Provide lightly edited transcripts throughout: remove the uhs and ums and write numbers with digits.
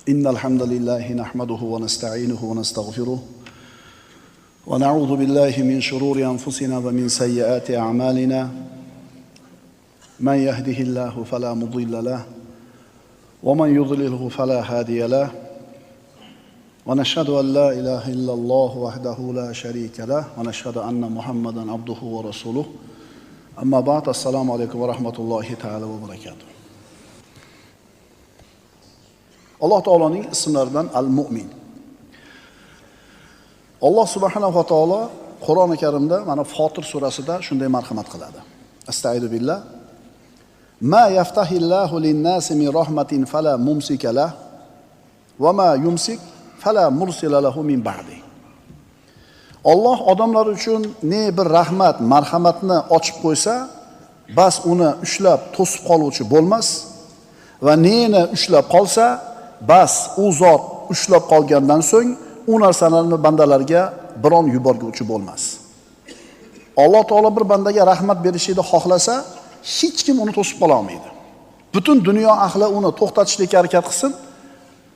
إن الحمد لله نحمده ونستعينه ونستغفره ونعوذ بالله من شرور أنفسنا ومن سيئات أعمالنا من يهده الله فلا مضل له ومن يضلله فلا هادي له ونشهد أن لا إله إلا الله وحده لا شريك له ونشهد أن محمدا عبده ورسوله أما بعد السلام عليكم ورحمة الله تعالى وبركاته. Alloh taoloning ismlaridan Al-Mu'min. Alloh subhanahu va taolo Qur'oni Karimda mana Fotir surasida shunday marhamat qiladi. Astagfiru billah. Ma yaftahillahu lin-nasi min rahmatin fala mumsika lah va ma yumsik fala mursila lahu min ba'di. Alloh odamlar uchun ne bir rahmat, marhamatni ochib qo'ysa, bas uni ushlab to'sib qoluvchi bo'lmas va neni ushlab qolsa, bas u zot ushlab qolgandan so'ng u narsalarni bandalarga biron yuborguvchi bo'lmas. Alloh taolo bir bandaga rahmat berishini xohlasa, hech kim uni to'sib qola olmaydi. Butun dunyo ahli uni to'xtatishga harakat qilsin,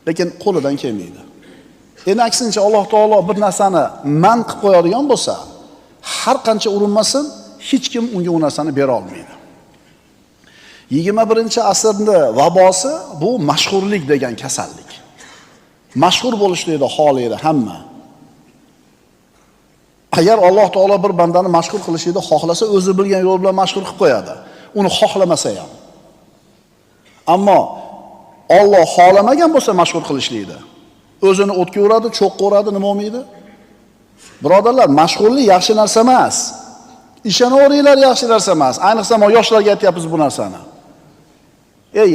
lekin qo'lidan kelmaydi. Endi aksincha Alloh taolo bir narsani man qilib qo'yadigan bo'lsa, har qancha urinmasin, hech kim unga u narsani bera olmaydi. 21-asrning vabosi bu mashhurlik degan kasallik. Mashhur bo'lishlikni xohlaydi hamma. Agar Alloh taolo bir bandani mashhur qilishni xohlasa, o'zi bilgan yo'l bilan mashhur qilib qo'yadi. Uni xohlamasa ham. Ammo Alloh xohlamagan bo'lsa mashhur qilishlikni, o'zini o'tga uradi, cho'qqa uradi, nima bo'lmaydi? Birodarlar, mashhurlik yaxshi narsa emas. Ishonaveringlar, yaxshi narsa emas. Ayniqsa men yoshlarga aytyapmiz bu narsani.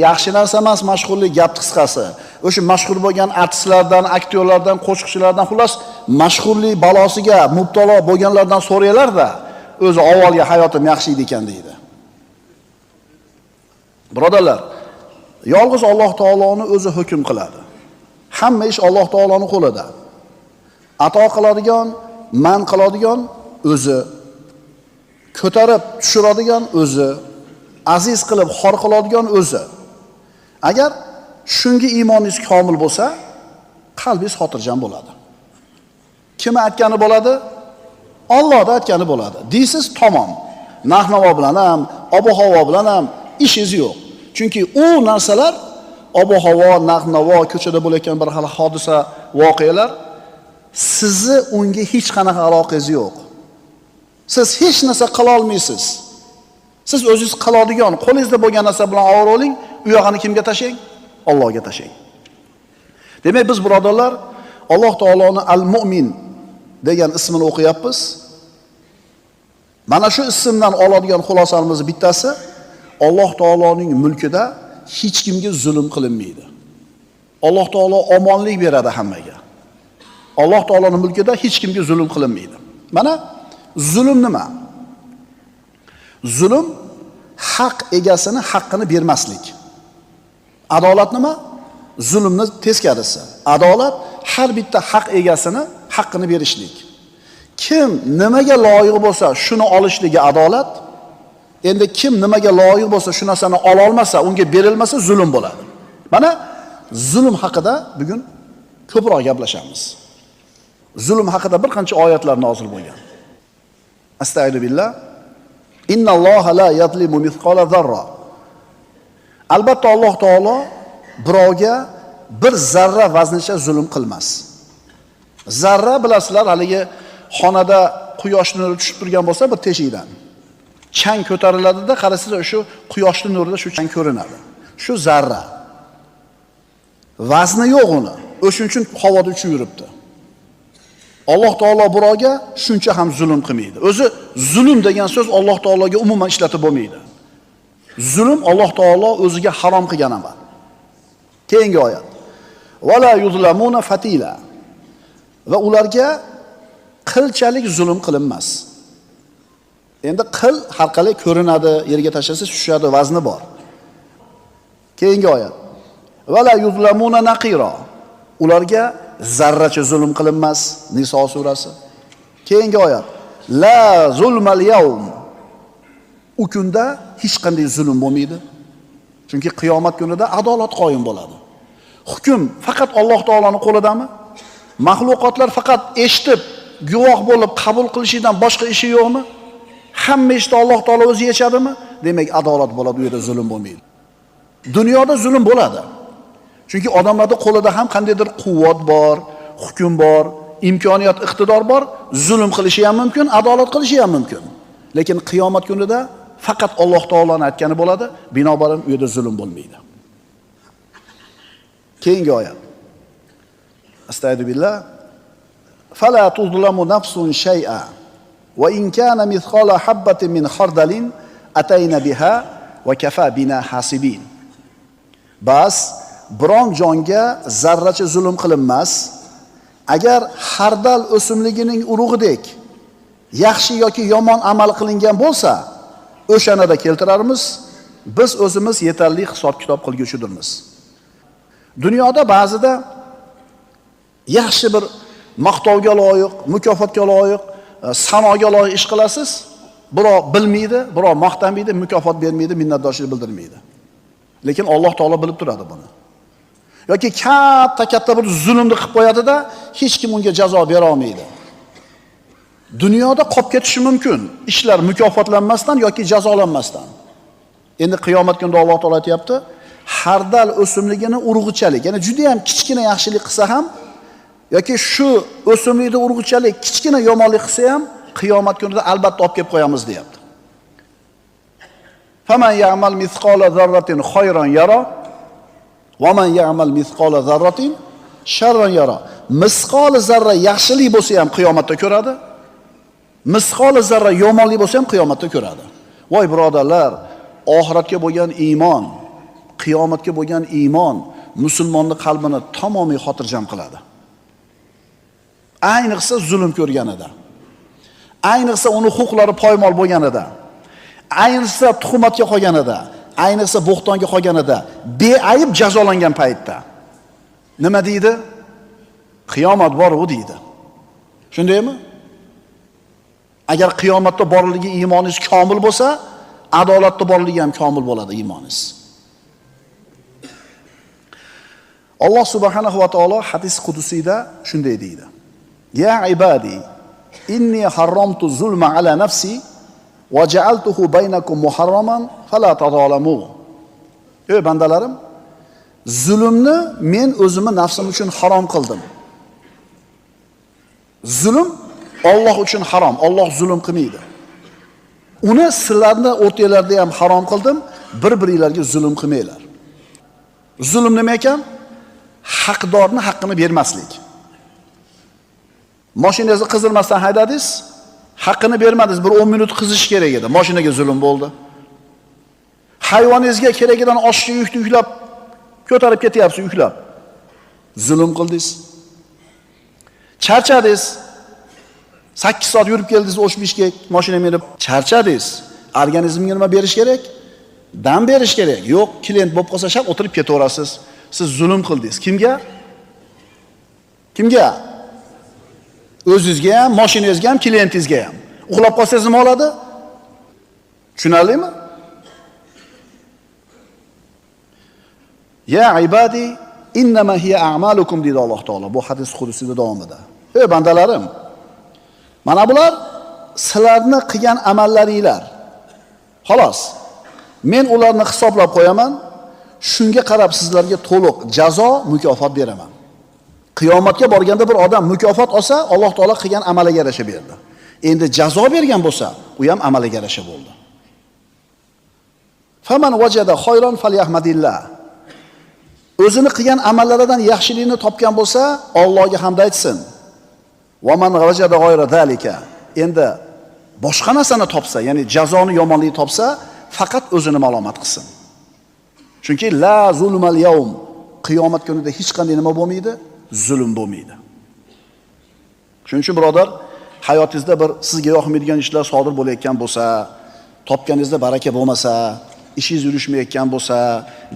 Yaxshi narsa emas mashhurlik, gap qisqasi. O'sha mashhur bo'lgan artistlardan, aktyorlardan, qo'shiqchilardan, xullas mashhurlik balosiga mubtalo bo'lganlardan so'raylar-da, o'zi avvalgi hayotim yaxshi edi ekan deydi. Birodarlar, yolg'iz Alloh taoloning o'zi hukm qiladi. Hamma ish Alloh taoloning qo'lida. Ato qiladigan, man qiladigan o'zi, ko'tarib tushiradigan o'zi, aziz qilib xor qiladigan o'zi. Agar shunga iymoningiz komil bo'lsa, qalbingiz xotirjam bo'ladi. Kim aytgani bo'ladi? Allohda aytgani bo'ladi. Deysiz tamom. Narx-navo bilan ham, ob-havo bilan ham ishingiz yo'q. Chunki u narsalar ob-havo, narx-navo, ko'chada bo'layotgan bir xil hodisa, voqealar sizni unga hech qanaqa aloqangiz yo'q. Siz hech narsa qila olmaysiz. Siz o'zingiz qiladigan, qo'lingizda bo'lgan narsa bilan ovoring, u yog'ini kimga tashlang? Allohga tashlang. Demak, biz birodarlar Alloh taoloni Al-Mu'min degan ismini o'qiyapmiz. Mana shu ismdan oladigan xulosamiz bittasi, Alloh taoloning mulkida hech kimga zulm qilinmaydi. Alloh taolo omonlik beradi hammaga. Alloh taoloning mulkida hech kimga zulm qilinmaydi. Mana zulm nima? Zulm haq egasini haqqini bermaslik. Adolat nima? Zulmni teskarisi. Adolat har bitta haq egasini haqqini berishlik. Kim nimaga loyiq bo'lsa, shuni olishligi adolat. Endi kim nimaga loyiq bo'lsa, shu narsani ola olmasa, unga berilmasa zulm bo'ladi. Mana zulm haqida bugun ko'proq gaplashamiz. Zulm haqida bir qancha oyatlar nozil bo'lgan. Astagfiru billah. Innalloha la yazlimu mithqala zarra. Albatta Alloh taolo birovga bir zarra vaznicha zulm qilmas. Zarra bilasizlar, haligi xonada quyosh nuri tushib turgan bo'lsa bir teshikdan chang ko'tariladi-da, qarasizlar shu quyoshning nurida shu chang ko'rinadi. Shu zarra. Vazni yo'q uni. O'shuning uchun havoda uchib yuribdi. Alloh taolo birovga shuncha ham zulm qilmaydi. O'zi zulm degan so'z Alloh taologa umuman ishlatib bo'lmaydi. Zulm Alloh taolo o'ziga harom qilgan amal. Keyingi oyat. Wala yuzlamuna fatila. Va ularga qilchalik zulm qilinmas. Endi qil har qalay ko'rinadi, yerga tashlasa tushadi, vazni bor. Keyingi oyat. Wala yuzlamuna naqira. Ularga zarracha zulm qilinmas. Niso surasi. Keyingi oyat. La zulmal yawm. U kunda hech qanday zulm bo'lmaydi. Chunki qiyomat kunida adolat qoyim bo'ladi. Hukm faqat Alloh taolaning qo'lidami? Mahluqotlar faqat eshitib, guvoh bo'lib qabul qilishidan boshqa ishi yo'qmi? Hamma ishni Alloh taolo o'zi yechadimi? Demak, adolat bo'ladi, u yerda zulm bo'lmaydi. Dunyoda zulm bo'ladi. Chunki odamlarning qo'lida ham qandaydir quvvat bor, hukm bor, imkoniyat, iqtidor bor, zulm qilishi ham mumkin, adolat qilishi ham mumkin. Lekin qiyomat kunida faqat Alloh taolaning aytgani bo'ladi, binobarin u yerda zulm bo'lmaydi. Keyingi oyat. Astagfirullah. Fala tuzlamu nafsun shay'a wa in kana mithqala habatin min khardalin atayna biha wa kafa bina hasibin. Bas biron jonga zarracha zulm qilinmas. Agar xardal o'simligining urug'idek yaxshi yoki yomon amal qilingan bo'lsa, o'shanada keltirarmiz. Biz o'zimiz yetarli hisob-kitob qilguchidirmiz. Dunyoda ba'zida yaxshi bir maqtovga loyiq, mukofotga loyiq, sanoga loyiq ish qilasiz. Birov bilmaydi, birov maqtamaydi, mukofot bermaydi, minnatdorchilik bildirmaydi. Lekin Alloh taolo bilib turadi buni. Yoki katta bir zulmni qilib qo'yadi-da, hech kim unga jazo bera olmaydi. Dunyoda qolib ketishi mumkin, ishlar mukofotlanmasdan yoki jazolanmasdan. Endi qiyomat kunida Alloh taolo aytayapti, xardal o'simligini urug'ichalik, ya'ni juda ham kichkina yaxshilik qilsa ham yoki shu o'simlikda urug'ichalik kichkina yomonlik qilsa ham qiyomat kunida albatta olib kelib qo'yamiz deyapti. Faman ya'mal mithqala zarratin khayran yara va man ya'mal mithqala zarratin sharran yara. Misqoli zarra yaxshilik bo'lsa ham qiyomatda ko'radi. Misqoli zarra yomonlik bo'lsa ham qiyomatda ko'radi. Voy birodarlar, oxiratga bo'lgan iymon, qiyomatga bo'lgan iymon musulmonning qalbini tamomiy xotirjam qiladi. Ayniqsa zulm ko'rganida, ayniqsa uning huquqlari poymol bo'lganida, ayniqsa tuhmatga qolganida, ayniqsa bo'xtonga qolganida, beayb jazolangan paytda nima deydi? Qiyomat bor-u deydi. Shundaymi? Agar qiyomatda borligi iymoningiz komil bo'lsa, adolatda borligi ham komil bo'ladi iymoningiz. Alloh subhanahu va taolo hadis qudusiyda shunday deydi: Ya ibadi, inni harramtu zulma ala nafsi va ja'altuhu baynakum muharraman fala tazalamu. Ey bandalarim, zulmni men o'zimni nafsim uchun harom qildim. Zulm Alloh uchun harom. Alloh zulm qilmaydi. Uni sizlarni o'rtanglarda ham harom qildim. Bir-biringlarga zulm qilmanglar. Zulm nima ekan? Haqdorni haqqini bermaslik. Mashinangizni qizdirmasdan haydadingiz, haqqini bermadingiz, bir 10 minut qizish kerak edi. Mashinaga zulm bo'ldi. Hayvoningizga keragidan oshiqcha yuklab ko'tarib ketyapsiz, yuklab. Zulm qildingiz. Charchadingiz. 8 soat yurib keldingiz, O'shbishga mashina minib, charchadingiz. Organizmga nima berish kerak? Dam berish kerak. Yo'q, klient bo'lib qolsa shaq o'tirib ketaverasiz. Siz zulm qildingiz. Kimga? Kimga? O'zingizga ham, mashinangizga ham, klientingizga ham. Uxlab qolsangiz nima bo'ladi? Tushunarlimi? Ya ibadi, innama hiya a'malukum deydi Alloh taolo bu hadis qudusida davomida. Ey bandalarim, mana bular sizlarni qilgan amallaringlar. Xolos. Men ularni hisoblab qo'yaman. Shunga qarab sizlarga to'liq jazo, mukofot beraman. Qiyomatga borganda bir odam mukofot olsa, Alloh taolo qilgan amaliga yarasha berdi. Endi jazo bergan bo'lsa, u ham amaliga yarasha bo'ldi. Faman wajada khayran falyahmadillah. O'zini qilgan amallaridan yaxshilikni topgan bo'lsa, Allohga hamd aytsin. Va man wajada ghayra zalika. Endi boshqa narsani topsa, ya'ni jazoni, yomonlikni topsa, faqat o'zini malomat qilsin. Chunki la zulmal yawm, qiyomat kunida hech qanday nima bo'lmaydi, zulm bo'lmaydi. Shuning uchun birodar, hayotingizda bir sizga yoqmaydigan ishlar sodir bo'layotgan bo'lsa, topganingizda baraka bo'lmasa, ishingiz yurishmayotgan bo'lsa,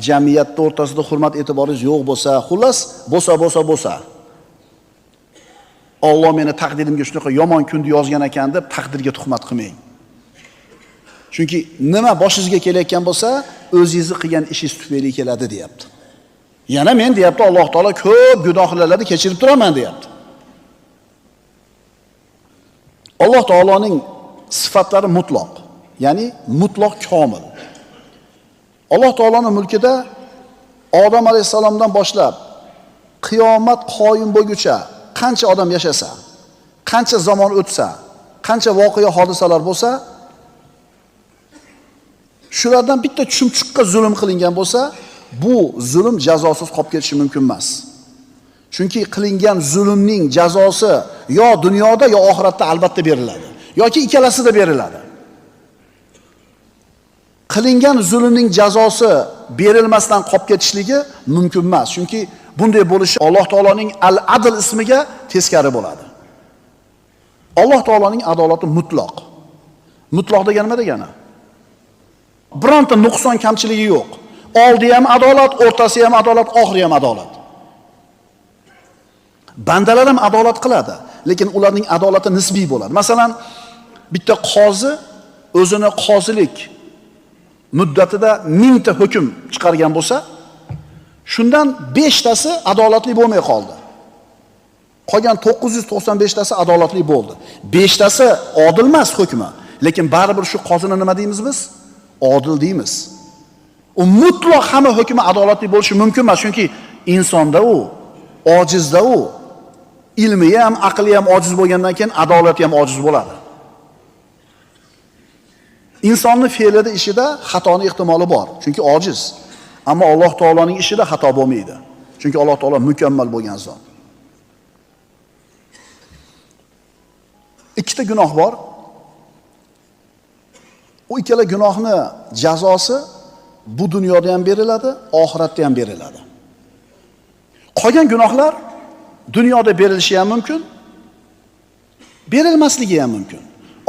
jamiyatda o'rtasida hurmat e'tiboringiz yo'q bo'lsa, xullas, bo'lsa. Alloh meni taqdirimga shunaqa yomon kunni yozgan ekan deb taqdirga tuhmat qilmang. Chunki nima boshingizga kelayotgan bo'lsa, o'zingizni qilgan ishingiz tufayli keladi, deyapti. Yana men deyapti Alloh taolo ko'p gunohlarni kechirib turaman deyapti. Alloh taoloning sifatlari mutlaq, ya'ni mutlaq komil. Alloh taoloning mulkida Odam alayhisalomdan boshlab qiyomat qoyim bo'lguncha qancha odam yashasa, qancha zamon o'tsa, qancha voqea hodisalar bo'lsa, shulardan bitta chumchuqqa zulm qilingan bo'lsa, bu zulm jazosiz qolib ketishi mumkin emas. Chunki qilingan zulmning jazosi yo dunyoda yo oxiratda albatta beriladi, yoki ikkalasida beriladi. Qilingan zulmning jazosi berilmasdan qolib ketishligi mumkin emas. Chunki bunday bo'lishi Alloh taoloning Al-Adl ismiga teskari bo'ladi. Alloh taoloning adolati mutlaq. Mutlaq degani nima degani? Bironta nuqson kamchiligi yo'q. Oldi ham adolat, o'rtasi ham adolat, oxiri ham adolat. Bandalar ham adolat qiladi, lekin ularning adolati nisbiy bo'ladi. Masalan, bitta qozi o'zini qozilik muddatida 1000 ta hukm chiqargan bo'lsa, shundan 5 tasi adolatli bo'lmay qoldi. Qolgan 995 tasi adolatli bo'ldi. 5 tasi odil emas hukmi, lekin baribir shu qozini nima deymiz biz? Odil deymiz. U mutlaq hamma hukmi adolatli bo'lishi mumkin emas, chunki insonda u, ojizda u, ilmi ham, aqli ham ojiz bo'lgandan keyin adolati ham ojiz bo'ladi. Insonning fe'lida, ishida xatoning ehtimoli bor, chunki ojiz. Ammo Alloh taoloning ishida xato bo'lmaydi, chunki Alloh taolo mukammal bo'lgan zot. Ikkita gunoh bor. U ikkala gunohni jazosi bu dunyoda ham beriladi, oxiratda ham beriladi. Qolgan gunohlar dunyoda berilishi ham mumkin, berilmasligi ham mumkin.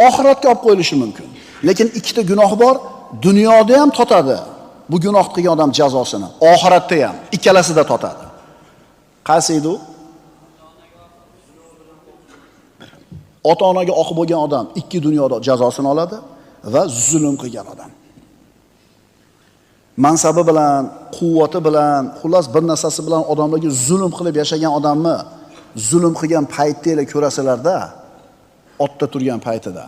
Oxiratga olib qo'yilishi mumkin. Lekin ikkita gunoh bor, dunyoda ham totadi bu gunoh qilgan odam jazosini, oxiratda ham, ikkalasida totadi. Qaysi edi u? Ota-onaga oq bo'lgan odam ikki dunyoda jazosini oladi va zulm qilgan odam. Mansabi bilan, quvvati bilan, xullas bir narsasi bilan odamlarga zulm qilib yashagan odamni zulm qilgan paytda ko'rasalarda, otda turgan paytida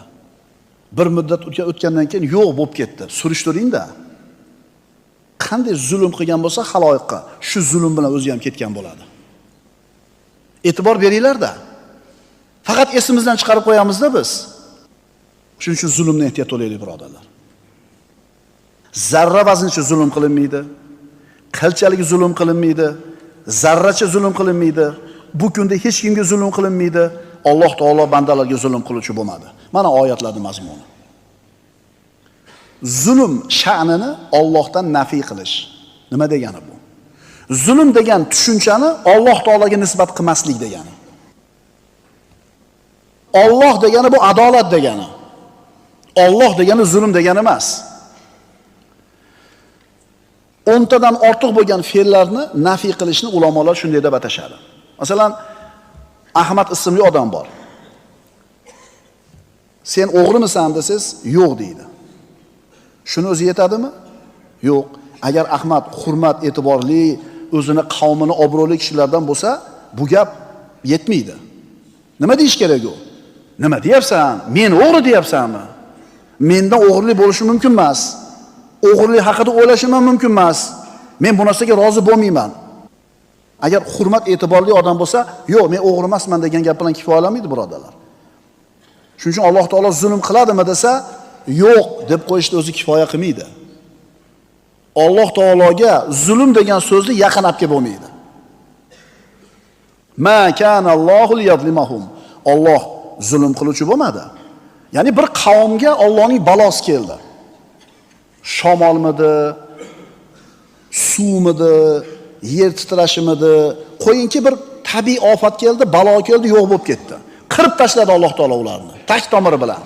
bir muddat o'tgandan keyin yo'q bo'lib ketdi. Surishtiringda. Qanday zulm qilgan bo'lsa haloyiqqa, shu zulm bilan o'zi ham ketgan bo'ladi. E'tibor beringlar-da. Faqat esimizdan chiqarib qo'yamizda biz. Shuning uchun zulmni ehtiyot bo'laylik, birodarlar. Zarra vazncha zulm qilinmaydi. Qilchalik zulm qilinmaydi. Zarracha zulm qilinmaydi. Bu kunda hech kimga zulm qilinmaydi. Alloh taolo bandalarga zulm qiluvchi bo'lmadi. Mana oyatlarning mazmuni. Zulm sha'nini Allohdan nafiy qilish. Nima degani bu? Zulm degan tushunchani Alloh taologa nisbat qilmaslik degani. Alloh degani bu adolat degani. Alloh degani zulm degani emas. 10 tadan ortiq bo'lgan fe'llarni nafiy qilishni ulamolar shunday deb atashadi. Masalan, Ahmad ismli odam bor. Sen o'g'rimisan desiz, yo'q deydi. Shuni o'zi yetadimi? Yo'q. Agar Ahmad hurmat, e'tiborli, o'zini qavmini obro'li kishilardan bo'lsa, bu gap yetmaydi. Nima deyish kerak u? Nima deyapsan? Men o'g'ri deyapsanmi? Mendan o'g'irlik bo'lishi mumkin emas. O'g'irlik haqida o'ylashim ham mumkin emas. Men bu narsaga rozi bo'lmayman. Agar hurmat, e'tiborli odam bo'lsa, yo'q, men o'g'ri emasman degan gap bilan kifoyalanmaydi, birodarlar. Shuning uchun Alloh taolo zulm qiladimi desa, yo'q deb qo'yishni o'zi kifoya qilmaydi. Alloh taologa zulm degan so'zni yaqin olib kelib bo'lmaydi. Ma kana Allohu liyazlimahum. Alloh zulm qiluvchi bo'lmadi. Ya'ni bir qavmga Allohning balosi keldi. Shamolmidi, suvmidi, yer titrashimidi, qo'yinki bir tabiiy ofat keldi, balo keldi, yo'q bo'lib ketdi. Qirib tashladi Alloh taolo ularni, tag tomiri bilan.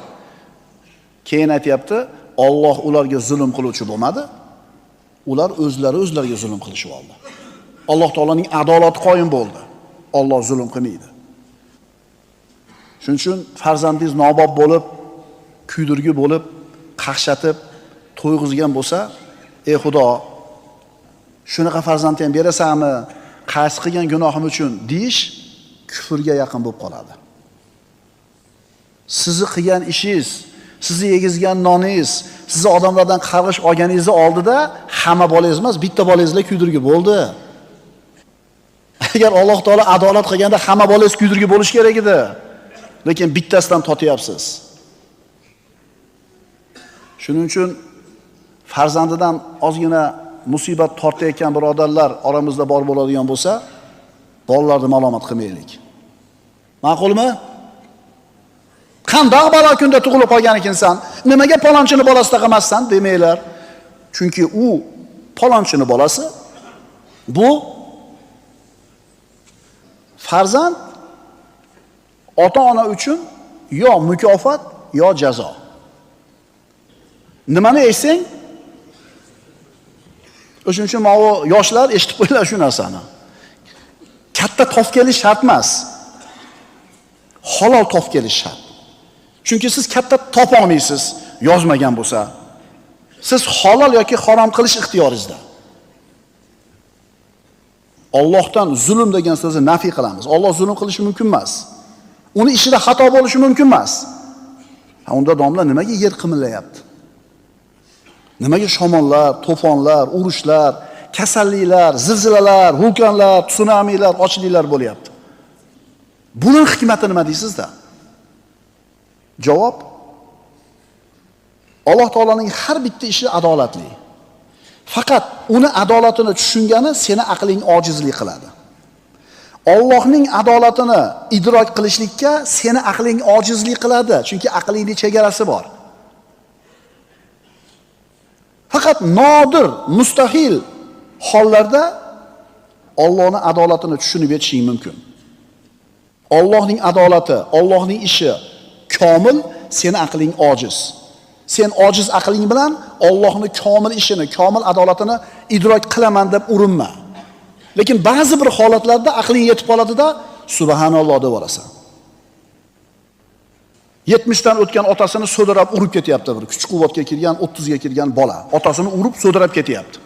Keyin aytayapti, Alloh ularga zulm qiluvchi bo'lmadi. Ular o'zlariga zulm qilishib oldi. Alloh taoloning adolati qoyim bo'ldi. Alloh zulm qilmaydi. Shuning uchun farzandingiz nobob bo'lib, kuydirgi bo'lib, qaqshatib, to'yg'izgan bo'lsa, ey Xudo, Shunaqa farzand ham berasanmi? Qaysi qilgan gunohim uchun deyish kufrga yaqin bo'lib qoladi. Sizni qilgan ishingiz, sizni yegizgan noningiz, sizni odamlardan qarg'ish olganingizni oldida hamma bolangiz emas, bitta bolangizlar kuydirgi bo'ldi. Agar Alloh taolo adolat qilganda hamma bolangiz kuydirgi bo'lish kerak edi. Lekin bittasidan totyapsiz. Shuning uchun farzandidan ozgina musibat tortayotgan birodarlar oramizda bor bo'ladigan bo'lsa, bolalarni malomat qilmaylik. Ma'qulmi? Qandoq balo kunda tug'ilib qolgan ekansan? Nimaga palonchini bolasida qilmassan demanglar. Chunki u palonchini bolasi bu farzand ota-ona uchun yo mukofot yo jazo. Nimani eshitsang, o'shuning uchun mana yoshlar eshitib qo'yinglar shu narsani. Katta tof kelish shart emas. Halol tof kelish shart. Chunki siz katta topa olmaysiz, yozmagan bo'lsa. Siz halol yoki harom qilish ixtiyoringizda. Allohdan zulm degan so'zni nafiy qilamiz. Alloh zulm qilishi mumkin emas. Uni ishida xato bo'lishi mumkin emas. Unda domla nimaga yer qimirlayapti? Nimaga shamollar, to'fonlar, urushlar, kasalliklar, zilzilalar, vulqonlar, tsunamilar, ochliklar bo'lyapti? Buning hikmati nima deysizda? Javob: Alloh taolaning har bitta ishi adolatli. Faqat uni adolatini tushungani seni aqling ojizlik qiladi. Allohning adolatini idrok qilishlikka seni aqling ojizlik qiladi, chunki aqlingning chegarasi bor. Faqat nodir, mustahil hollarda Allohning adolatini tushunib yetishing mumkin. Allohning adolati, Allohning ishi komil, seni aqling ojiz. Sen ojiz aqling bilan Allohning komil ishini, komil adolatini idrok qilaman deb urinma. Lekin ba'zi bir holatlarda aqling yetib qoladida subhanalloh deb orasan. 70 dan o'tgan otasini so'dirab urib ketyapti bir kuch quvvatga kirgan, 30 ga kirgan bola. Otasini urib so'dirab ketyapti.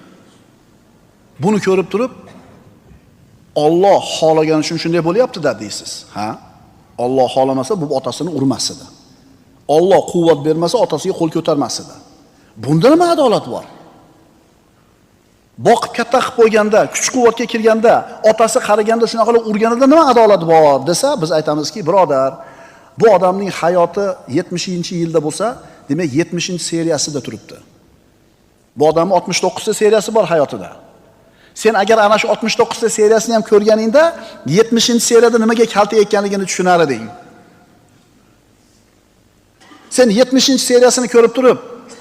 Buni ko'rib turib, Alloh xohlagani uchun shunday bo'lyapti-da deysiz. Ha? Alloh xohlamasa bu otasini urmas edi. Alloh quvvat bermasa otasiga qo'l ko'tarmas edi. Bunda nima adolat bor? Boqib katta qilib qo'yganda, kuch quvvatga kirganda, otasi qaraganda shunaqa qilib urganida nima adolat bor desa, biz aytamizki, birodar, bu odamning hayoti 70-yilda bo'lsa, demak 70-seriyasida turibdi. Bu odamning 69 seriyasi bor hayotida. Sen agar ana shu 69 seriyasini ham ko'rganingda 70-seriyada nimaga kaltayotganligini tushunar eding. Sen 70-seriyasini ko'rib turib,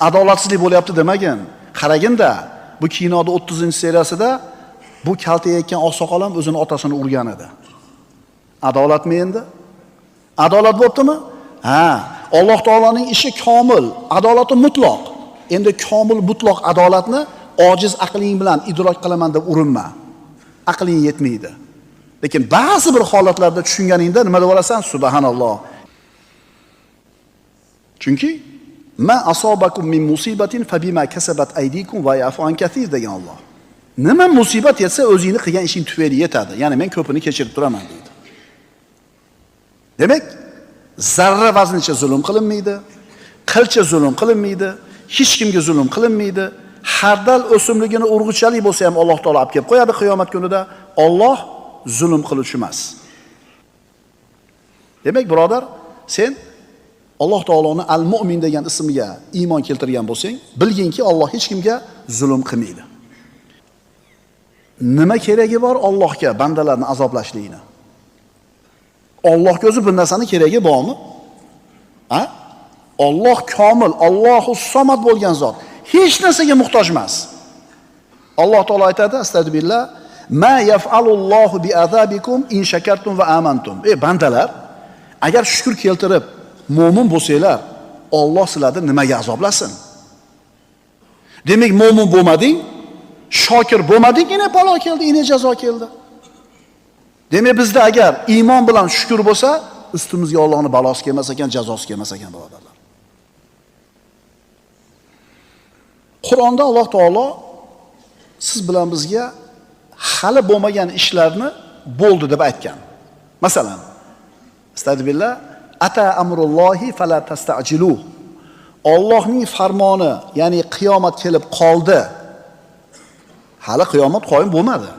adolatsizlik bo'lyapti demagin. Qaraginda, bu kinoda 30-seriyasida bu kaltayotgan oqsoqol ham o'zini otasini urgan edi. Adolatmi endi? Adolat bo'ptimi? Ha, Alloh taolaning ishi komil, adolati mutlaq. Endi komil mutlaq adolatni ojiz aqling bilan idrok qilaman deb urinma. Aqling yetmaydi. Lekin ba'zi bir holatlarda tushunganingda nima deb olasan? Subhanalloh. Chunki ma asobakum min musibatin fabima kasabat aydikum va yafu an kathir degan Alloh. Nima musibat yetsa o'zingni qilgan ishing tufayli yetadi. Ya'ni men ko'pini kechirib turaman deydi. Demak, zarra vaznicha zulm qilinmaydi, qilcha zulm qilinmaydi, hech kimga zulm qilinmaydi. Hardal o'simligini urg'uchalik bo'lsa ham Alloh taolo olib kelib qo'yadi qiyomat kunida. Alloh zulm qiluvchi emas. Demak, birodar, sen Alloh taoloning Al-Mu'min degan ismiga iymon keltirgan bo'lsang, bilginki Alloh hech kimga zulm qilmaydi. Nima keragi bor Allohga bandalarni azoblashligini? Allohga o'zi bu narsani keragi bormi? Ha? Alloh komil, Allohus somad bo'lgan zot. Hech narsaga muhtoj emas. Alloh taolo aytadi, astagfirullah, ma yaf'alullohu bi azabikum in shakartum va amantum. Bandalar, agar shukr keltirib mo'min bo'lsanglar, Alloh sizlarni nimaga azoblasin? Demak, mo'min bo'lmading, shokir bo'lmading, ina balo keldi, ina jazo keldi. Demak, bizda agar iymon bilan shukr bo'lsa, ustimizga Allohning balosi kelmas ekan, jazosi kelmas ekan, birodarlar. Qur'onda Alloh taolo siz bilan bizga hali bo'lmagan ishlarni bo'ldi deb aytgan. Masalan, astagfirullah, ata amrullohi fala tastajilu. Allohning farmoni, ya'ni qiyomat kelib qoldi. Hali qiyomat qoyim bo'lmadi,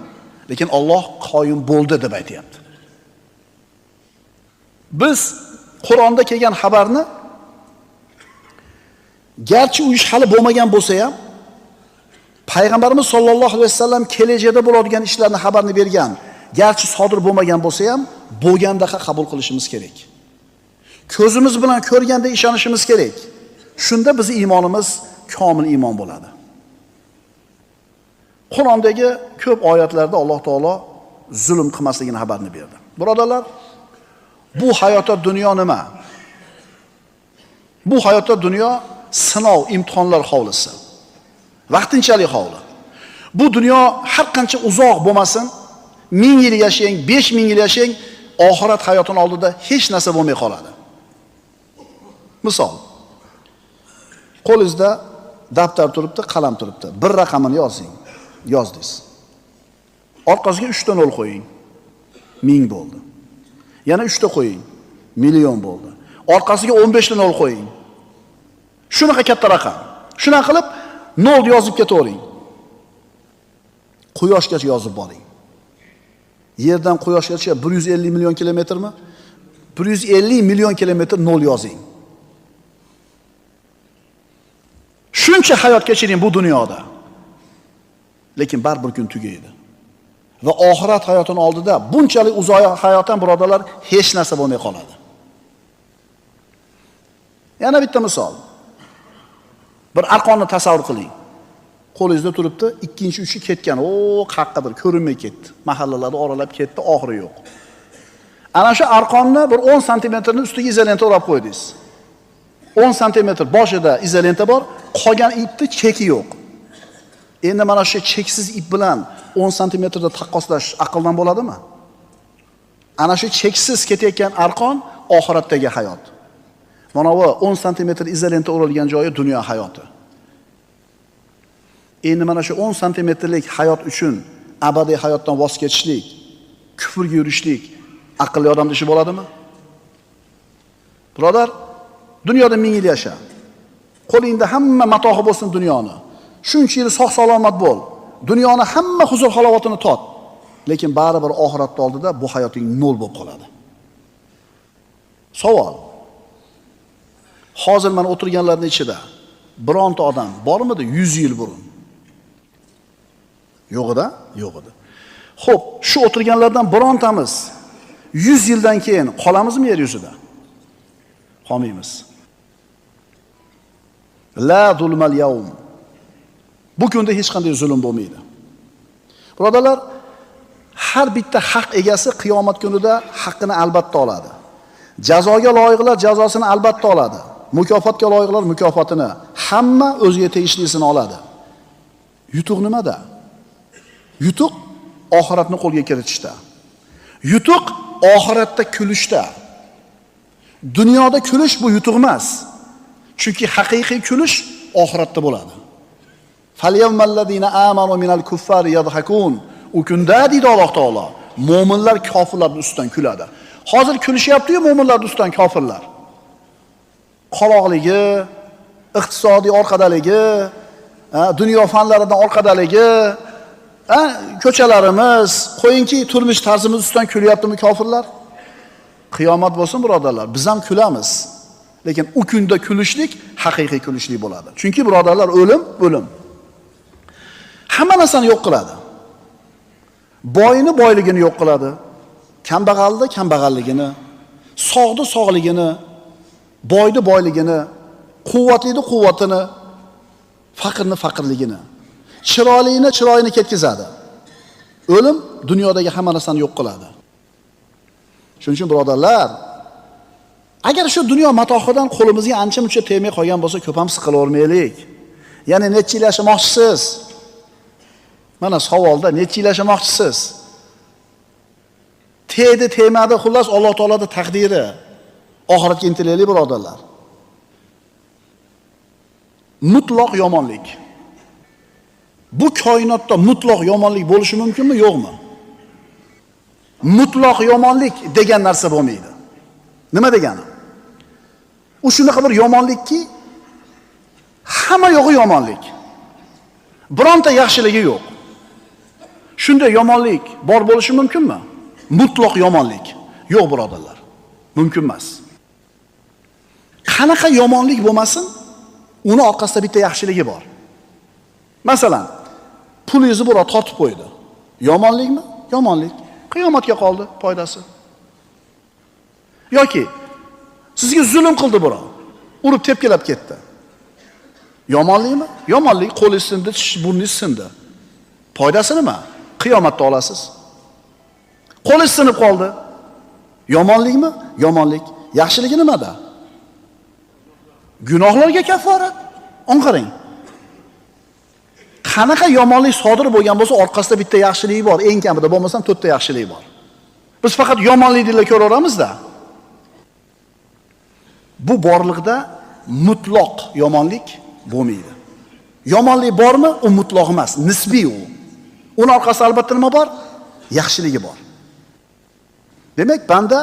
lekin Alloh qoyim bo'ldi deb aytayapti. Biz Qur'onda kelgan xabarni garchi u ish hali bo'lmagan bo'lsa ham, payg'ambarimiz sollallohu alayhi vasallam kelajakda bo'ladigan ishlarni xabarni bergan, garchi sodir bo'lmagan bo'lsa ham, bo'lgandaqa qabul qilishimiz kerak. Ko'zimiz bilan ko'rganda ishonishimiz kerak. Shunda bizning iymonimiz komil iymon bo'ladi. Qur'ondagi ko'p oyatlarda Alloh taolo zulm qilmasligini xabarini berdi. Birodarlar, bu hayotda dunyo nima? Bu hayotda dunyo sinov, imtihonlar hovlisi. Vaqtinchalik hovli. Bu dunyo har qancha uzoq bo'lmasin, 1000 yil yashang, 5000 yil yashang, oxirat hayotining oldida hech narsa bo'lmay qoladi. Misol, qo'lingizda daftar turibdi, qalam turibdi. Bir raqamini yozing. Yozdingiz. Orqasiga 3 ta nol qo'ying. 1000 bo'ldi. Yana 3 ta qo'ying. Million bo'ldi. Orqasiga 15 ta nol qo'ying. Shunaqa katta raqam. Shuna qilib nol yozib ketavering. Quyoshgacha yozib boring. Yerdan Quyoshgacha 150 million kilometrmi? 150 million kilometr nol yozing. Shuncha hayot kechiring bu dunyoda. Lekin baribir kun tugaydi. Va oxirat hayotining oldida bunchalik uzoq hayotdan birodarlar hech narsa bo'lmay qoladi. Yana bitta misol. Bir arqonni tasavvur qiling. Qo'lingizda turibdi, ikkinchi uchi ketgan. Qaqqadir ko'rinmay ketdi. Mahallalarni oralab ketdi, oxiri yo'q. Ana shu arqonni bir 10 santimetrning ustiga izolenta o'rab qo'ydingiz. 10 santimetr boshida izolenta bor, qolgan ipni cheki yo'q. Endi mana shu cheksiz ip bilan 10 santimetrda taqqoslash aqldan bo'ladimi? Ana shu cheksiz ketayotgan arqon oxiratdagi hayot. Mana bu 10 santimetr izolenta o'ralgan joyi dunyo hayoti. Endi mana shu 10 santimetrlik hayot uchun abadiy hayotdan voz kechishlik, kufrga yurishlik aqlli odamning ishi bo'ladimi? Birodar, dunyoda 1000 yil yasha. Qo'lingda hamma matohi bo'lsin dunyoni. Shuncha yil sog' salomat bo'l. Dunyoni hamma huzur halovatini tot. Lekin baribir oxiratda oldida bu hayoting nol bo'lib qoladi. Savol. Hozir mana o'tirganlarning ichida bironta odam bormidi 100 yil burun? Yo'q edi, yo'q edi. Xo'p, shu o'tirganlardan birontamiz 100 yildan keyin qolamizmi yer yuzida? Qolmaymiz. La zulmal yawm. Bu kunda hech qanday zulm bo'lmaydi. Birodarlar, har bitta haq egasi qiyomat kunida haqqini albatta oladi. Jazoga loyiqlar jazosini albatta oladi. Mukofotga loyiqlar mukofotini, hamma o'ziga tegishlisini oladi. Yutuq nimada? Yutuq oxiratni qo'lga kiritishda. Yutuq oxiratda kulishda. Dunyoda kulish bu yutuq emas. Chunki haqiqiy kulish oxiratda bo'ladi. Falyawmallazina amanu minal kuffari yadhakun. U kunda deydi Alloh taolo, mu'minlar kofirlarning ustidan kuladi. Hozir kulishyapti-yu mu'minlarning ustidan kofirlar. Qoloqligi, iqtisodiy orqadaligi, dunyo fanlaridan orqadaligi, ko'chalarimiz, qo'yinki turmush tarzimiz ustidan kulyaptimi kofirlar? Qiyomat bo'lsin birodarlar, biz ham kulamiz. Lekin u kunda kulishlik haqiqiy kulishlik bo'ladi. Chunki birodarlar, o'lim. Hamma narsani yo'q qiladi. Boyni boyligini yo'q qiladi. Kambag'alni kambag'alligini, sog'ni sog'ligini, boyni boyligini, quvvatlini quvvatini, faqirni faqirligini, chiroyini ketkizadi. O'lim dunyodagi hamma narsani yo'q qiladi. Shuning uchun birodarlar, agar shu dunyo matohidan qo'limizga ancha-muncha tegmay qolgan bo'lsa, ko'p ham siqilavermaylik. Ya'ni necha yil yashamoqchisiz? Mana savolda necha yil yashamoqchisiz? Tegdi, tegmadi, xullas Alloh taolaning taqdiri. Oxiratga intilaylik birodarlar. Mutlaq yomonlik. Bu koinotda mutlaq yomonlik bo'lishi mumkinmi, yo'qmi? Mutlaq yomonlik degan narsa bo'lmaydi. Nima degani? U shunaqa bir yomonlikki, hamma yo'g'i yomonlik. Bironta yaxshiligi yo'q. Shunday yomonlik bor bo'lishi mumkinmi? Mutlaq yomonlik. Yo'q, birodarlar. Mumkin emas. Qanaqa yomonlik bo'lmasin, uni orqasida bitta yaxshiligi bor. Masalan, pulingizni birov tortib qo'ydi. Yomonlikmi? Yomonlik. Qiyomatga qoldi foydasi. Yoki sizga zulm qildi birov, urib tepkilab ketdi. Yomonlikmi? Yomonlik. Qo'lingiz sindi, burningiz sindi. Foydasi nima? Qiyomatda olasiz. Qo'lingiz sinib qoldi. Yomonlikmi? Yomonlik. Yaxshiligi nimada? Gunohlarga kafforat. Qarang. Qanaqa yomonlik sodir bo'lgan bo'lsa, orqasida bitta yaxshiligi bor. Eng kamida bo'lmasam 4 ta yaxshiligi bor. Biz faqat yomonlikni ko'raveramiz-da. Bu borliqda mutlaq yomonlik bo'lmaydi. Yomonlik bormi? U mutlaq emas, nisbiy u. Uning orqasida albatta nima bor? Yaxshiligi bor. Demak, banda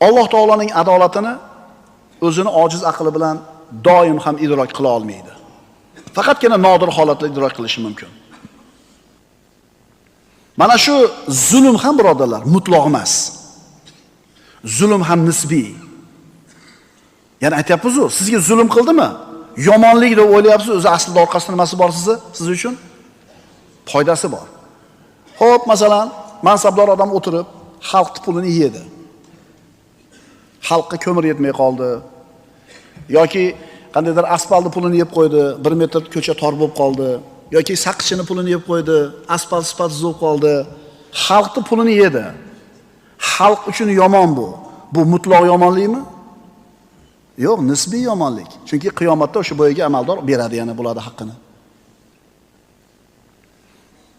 Alloh taolaning adolatini o'zini ojiz aqli bilan doim ham idrok qila olmaydi. Faqatgina nodir holatda idrok qilishi mumkin. Mana shu zulm ham birodarlar mutlaq emas. Zulm ham nisbiy. Ya'ni aytyapmiz-ku, sizga zulm qildimi? Yomonlik deb o'ylayapsiz, o'zi aslida orqasida nimasi bor siz uchun? Foydasi bor. Xo'p, masalan, mansabdor odam o'tirib, xalq pulini yedi. Xalqqa ko'mir yetmay qoldi. Yoki qandaydir asfaltni pulini yeb qo'ydi, 1 metr ko'cha tor bo'lib qoldi. Yoki saqchini pulini yeb qo'ydi, asfalt sifatsiz bo'lib qoldi. Xalqning pulini yedi. Xalq uchun yomon bu. Bu mutlaq yomonlikmi? Yo'q, nisbiy yomonlik. Chunki qiyomatda o'sha boyaga amaldor beradi, yana bo'ladi haqqini.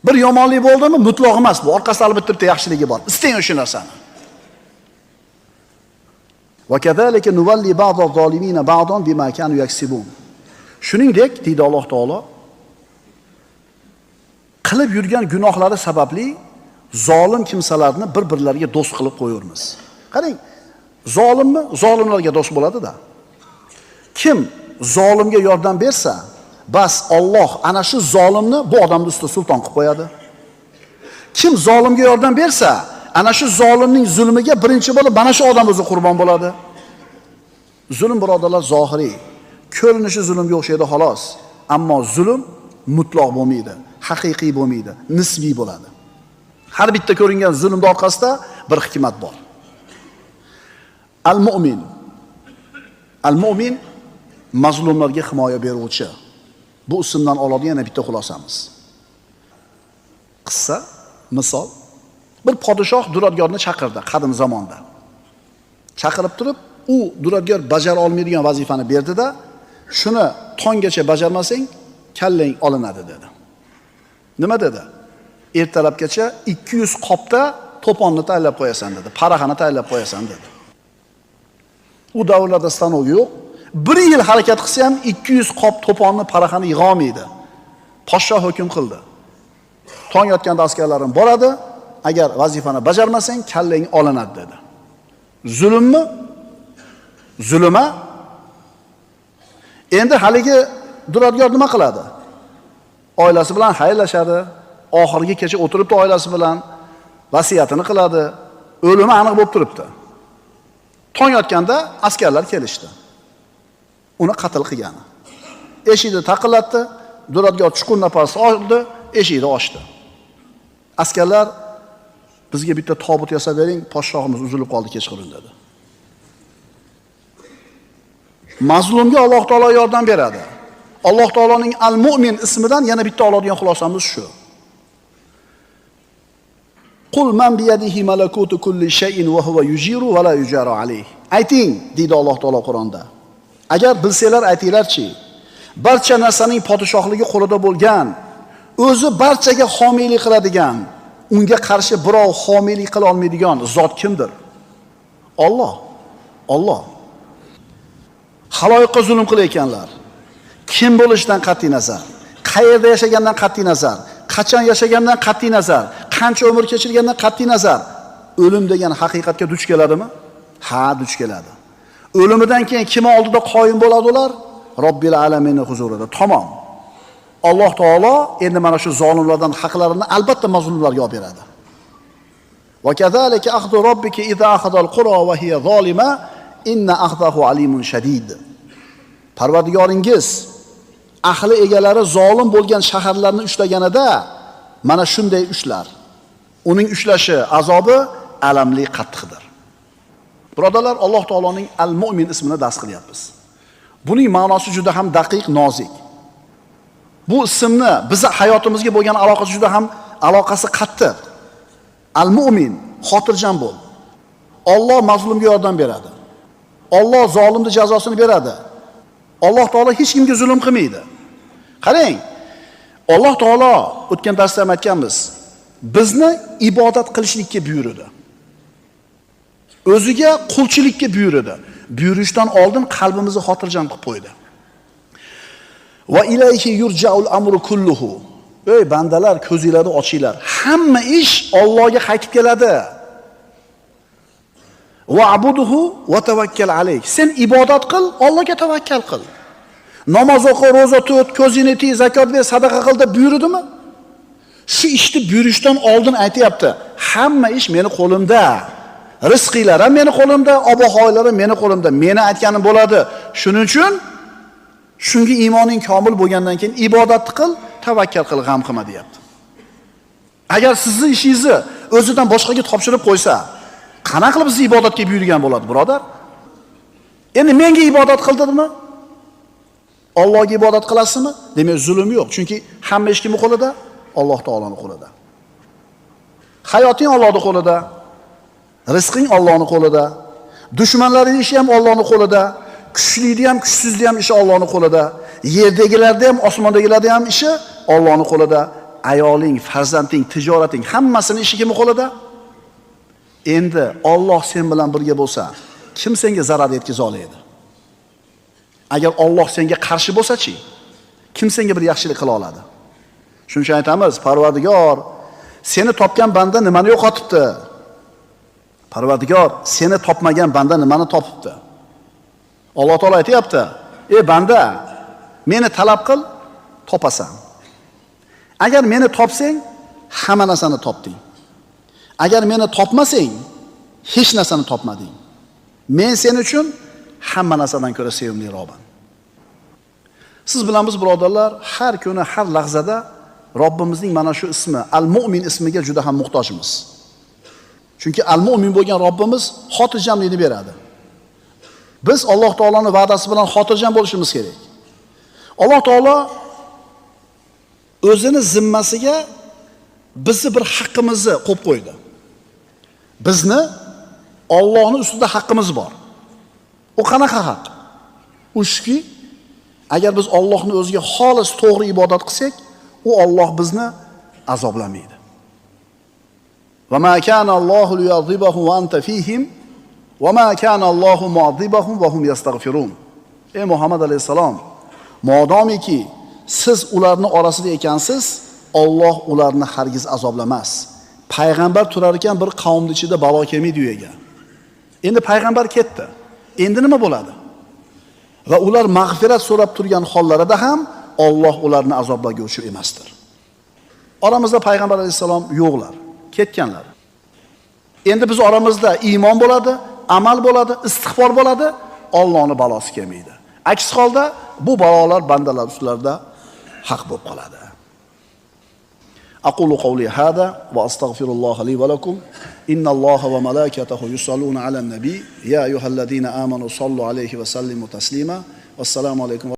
Bir yomonlik bo'ldimi, mutlaq emas bu. Orqasida albatta bitta yaxshiligi bor. Istang o'sha narsani. Va kadalika nuvalli ba'daz zolimina ba'dan bima kanu yaksibun. Shuningdek, deydi Alloh taolo, qilib yurgan gunohlari sababli zolim kimsalarni bir-birlariga do'st qilib qo'yurmiz. Qarang, zolimmi? Zolimlarga do'st bo'ladi-da. Kim zolimga yordam bersa, bas Alloh ana shu zolimni bu odamning ustida sulton qilib qo'yadi. Kim zolimga yordam bersa, ana shu zolimning zulmiga birinchi bo'lib mana shu odam o'zi qurbon bo'ladi. Zulm birodarlar zohiriy, ko'rinishi zulmga o'xshaydi xolos. Ammo zulm mutlaq bo'lmaydi, haqiqiy bo'lmaydi, nisbiy bo'ladi. Har bitta ko'ringan zulmning orqasida bir hikmat bor. Al-mu'min. Al-mu'min mazlumlarga himoya beruvchi. Bu ismdan oladigan yana bitta xulosamiz. Qissa, misol. Bir podshoh duradgorni chaqirdi qadim zamonda. Chaqirib turib, u duradgor bajara olmaydigan vazifani berdi-da, shuni tonggacha bajarmasang, kallang olinadi dedi. Nima dedi? Ertalabgacha 200 qopda to'ponni tayyorlab qo'yasan dedi, paraxani tayyorlab qo'yasan dedi. U davrlarda stanok yo'q. 1 yil harakat qilsa ham 200 qop to'ponni paraxani yig'a olmaydi. Podshoh hukm qildi. Tong yotganda askarlarim boradi, agar vazifani bajarmasang kallang olinadi dedi. Zulmmi? Zulma? Endi haligi duradgor nima qiladi? Oilasi bilan xayrlashadi, oxirgi kecha o'tiribdi oilasi bilan, vasiyatini qiladi. O'limi aniq bo'lib turibdi. Tong yotganda askarlar kelishdi. Uni qatl qilgani. Eshikni taqillatdi, duradgor chuqur nafas oldi, eshikni ochdi. Askarlar bizga bitta tobut yasab bering, podshohimiz uzilib qoldi kechqurun dedi. Mazlumga Alloh taolo yordam beradi. Alloh taoloning Al-Mu'min ismidan yana bitta oladigan xulosamiz shu. Qul man biyadihi malakutu kulli shay'in wa huwa yujiru va la yujaru alayh. Ayting, deydi Alloh taolo Qur'onda. Agar bilsanglar aytinglarchi, barcha narsaning podshohligi qo'lida bo'lgan, o'zi barchaga homiylik qiladigan, unga qarshi birov homiylik qila olmaydigan zot kimdir? Alloh. Alloh. Haloyiqqa zulm qilayotganlar, kim bo'lishidan qat'iy nazar, qayerda yashagandan qat'iy nazar, qachon yashagandan qat'iy nazar, qancha umr kechirgandan qat'iy nazar, o'lim degan haqiqatga duch keladimi? Ha, duch keladi. O'limidan keyin kim oldida qoyim bo'ladi ular? Robbil alaminning huzurida. Tamom. Alloh taolo endi mana shu zolimlardan haqlarini albatta mazlumlarga olib beradi. Va kazalika akhdhu robbika idza akhadha al-qura wa hiya zolima inna akhdahu alimun shadid. Parvardigoringiz ahli egalari zolim bo'lgan shaharlarni ushlaganida mana shunday ushlar. Uning ushlashi azobi alamli qattiqdir. Birodarlar, Alloh taoloning Al-Mu'min ismini dars qilyapmiz. Buning ma'nosi juda ham daqiq, nozik. Bu ismni bizning hayotimizga bo'lgan aloqasi juda ham aloqasi qattiq. Al-Mu'min, xotirjam bo'l. Alloh mazlumga yordam beradi. Alloh zolimning jazosini beradi. Alloh taolo hech kimga zulm qilmaydi. Qarang, Alloh taolo o'tgan darsda ham aytganmiz, bizni ibodat qilishlikka buyurdi. O'ziga qulchilikka buyurdi. Buyurishdan oldin qalbimizni xotirjam qilib qo'ydi. Va ilayhi yurja'ul amru kulluhu. Ey bandalar, ko'zinglarni ochinglar. Hamma ish Allohga qaytib keladi. Va abuduhu va tawakkal alayh. Sen ibodat qil, Allohga tavakkal qil. Namoz o'qi, roza tut, ko'zingni tiy, zakot ber, sadaqa qil deb buyurdimi? Shu ishni buyurishdan oldin aytayapti. Hamma ish meni qo'limda. Rizqinglar ham meni qo'limda, ob-havolar ham meni qo'limda. Meni aytganim bo'ladi. Shuning uchun shunga iymoning komil bo'lgandan keyin ibodat qil, tavakkal qil, g'am qilma deyapti. Agar sizning ishingizni o'zidan boshqaga topshirib qo'ysa, qana qilib sizni ibodatga buyurgan bo'ladi, birodar? Endi menga ibodat qil dedimi? Allohga ibodat qilasizmi? Demak, zulm yo'q. Chunki hamma ish kimning qo'lida? Alloh taoloning qo'lida. Hayoting Allohning qo'lida. Rizqing Allohning qo'lida. Dushmanlaring ishi ham Allohning qo'lida. Kuchlilikni ham, kuchsizlikni ham ishi Allohning qo'lida. Yerdagilarda ham, osmondagilarda ham ishi Allohning qo'lida. Ayoling, farzanding, tijorating, hammasini ishi kimning qo'lida? Endi Alloh sen bilan birga bo'lsa, kim senga zarar yetkaza oladi? Agar Alloh senga qarshi bo'lsa-chi, kim senga bir yaxshilik qila oladi? Shuning uchun aytamiz, Parvardigor, seni topgan banda nimani yo'qotibdi? Parvardigor, seni topmagan banda nimani topibdi? Alloh taolo aytayapti: "Ey banda, meni talab qil, topasan. Agar meni topsang, hamma narsani topding. Agar meni topmasang, hech narsani topmading. Men sen uchun hamma narsadan ko'ra sevimliroqman." Siz bilan biz birodarlar, har kuni, har lahzada Robbimizning mana shu ismi, Al-Mu'min ismiga juda ham muhtojmiz. Chunki Al-Mu'min bo'lgan Robbimiz xotirjamlikni beradi. Biz Alloh taoloning va'dasi bilan xotirjam bo'lishimiz kerak. Alloh taolo o'zini zimmasiga bizni bir haqqimizni qo'yib qo'ydi. Bizni Allohning ustida haqqimiz bor. U qanaqa haq? U shuki, agar biz Allohning o'ziga xolis to'g'ri ibodat qilsak, u Alloh bizni azoblamaydi. Va ma kana Allohu liyadhibahum va anta fihim va ma kana Allohu mu'adhibahum va hum yastaghfirun. Ey Muhammad alayhisalom, modomiki siz ularning orasida ekansiz, Alloh ularni hargiz azoblamas. Payg'ambar turar ekan bir qavmning ichida balo kelmaydi uyiga. Endi payg'ambar ketdi. Endi nima bo'ladi? Va ular mag'firat so'rab turgan hollarida ham Alloh ularni azoblaguvchi emasdir. Oramizda payg'ambar alayhisalom yo'qlar, ketganlar. Endi biz oramizda iymon bo'ladi, amal bo'ladi, istig'for bo'ladi, Allohning balosi kelmaydi. Aks holda bu balolar bandalar ustilarida haq bo'lib qoladi. أقول قولي هذا وأستغفر الله لي ولكم إن الله وملائكته يصلون على النبي يا أيها الذين آمنوا صلوا عليه وسلموا تسليما والسلام عليكم